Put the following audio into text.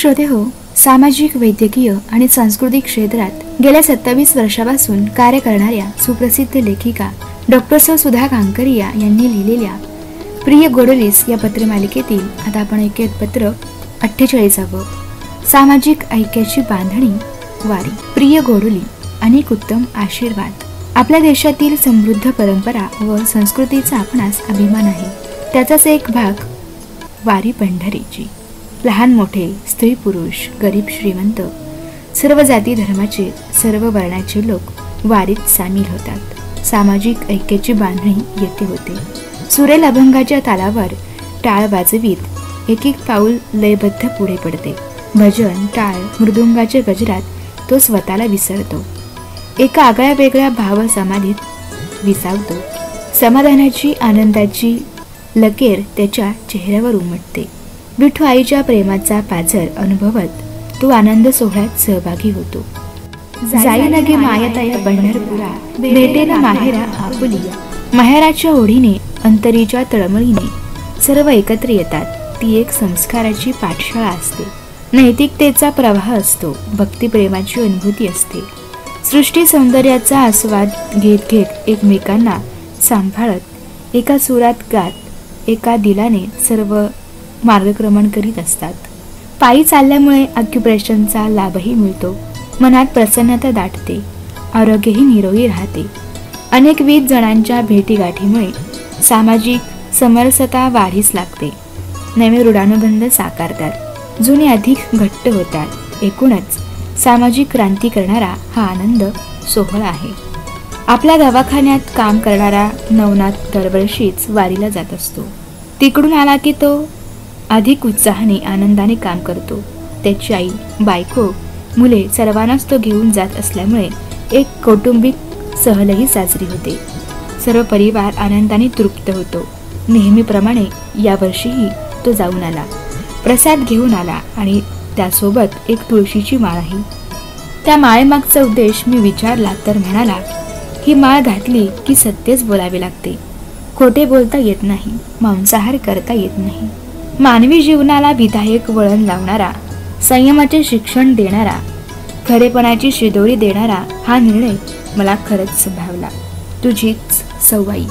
श्रोते हो, सामाजिक, वैद्यकीय आणि सांस्कृतिक क्षेत्रात गेल्या 27 वर्षापासून कार्य करणाऱ्या सुप्रसिद्ध लेखिका डॉक्टर सुधा कांकरिया यांनी लिहिलेल्या प्रिय गोडोलीस या पत्रमालिकेतील आता आपण ऐकूयात पत्र 48वे, सामाजिक ऐक्याची बांधणी वारी. प्रिय गोडोली, अनेक उत्तम आशीर्वाद. आपल्या देशातील समृद्ध परंपरा व संस्कृतीचा आपणास अभिमान आहे. त्याचाच एक भाग वारी पंढरीची. लहान मोठे, स्त्री पुरुष, गरीब श्रीमंत, सर्व जाती धर्माचे, सर्व वर्णाचे लोक वारीत सामील होतात. सामाजिक ऐक्याची बांधणी येथे होते. सुरेल अभंगाच्या तालावर टाळ वाजवीत एक एक पाऊल लयबद्ध पुढे पडते. भजन, टाळ, मृदुंगाच्या गजरात तो स्वतःला विसरतो. एका आगळ्या वेगळ्या भाव समाधीत विसावतो. समाधानाची, आनंदाची लकेर त्याच्या चेहऱ्यावर उमटते. विठू आईच्या प्रेमाचा पाझर अनुभवत तो आनंद सोहळ्यात सहभागी होतो. जाई नगे मायताया पंढरपुरा, भेटेना माहेरा आपुलिया. माहेराच्या ओढीने, अंतरीच्या तळमळीने सर्व एकत्र येतात. ती एक संस्काराची पाठशाळा असते. नैतिकतेचा प्रवाह असतो. भक्तिप्रेमाची अनुभूती असते. सृष्टी सौंदर्याचा आस्वाद घेत घेत एकमेकांना सांभाळत, एका सुरात गात, एका दिलाने सर्व मार्गक्रमण करीत असतात. पायी चालल्यामुळे अक्युप्रेशनचा लाभही मिळतो. मनात प्रसन्नता दाटते. आरोग्यही निरोगी राहते. अनेकविध जणांच्या भेटीगाठीमुळे सामाजिक समरसता वाढीस लागते. नवे ऋणानुबंध साकारतात. जुने अधिक घट्ट होतात. एकूणच सामाजिक क्रांती करणारा हा आनंद सोहळा आहे. आपल्या दवाखान्यात काम करणारा नवनाथ दरवर्षीच वारीला जात असतो. तिकडून आला की तो अधिक उत्साहाने, आनंदाने काम करतो. त्याची आई, बायको, मुले सर्वांनाच तो घेऊन जात असल्यामुळे एक कौटुंबिक सहलही साजरी होते. सर्व परिवार आनंदाने तृप्त होतो. नेहमीप्रमाणे यावर्षीही तो जाऊन आला. प्रसाद घेऊन आला आणि त्यासोबत एक तुळशीची माळही. त्या माळेमागचा उद्देश मी विचारला तर म्हणाला, ही माळ घातली की सत्यच बोलावे लागते. खोटे बोलता येत नाही. मांसाहार करता येत नाही. मानवी जीवनाला विधायक वळण लावणारा, संयमाचे शिक्षण देणारा, खरेपणाची शिदोरी देणारा हा निर्णय मला खरंच भावला. तुझीच सवाई.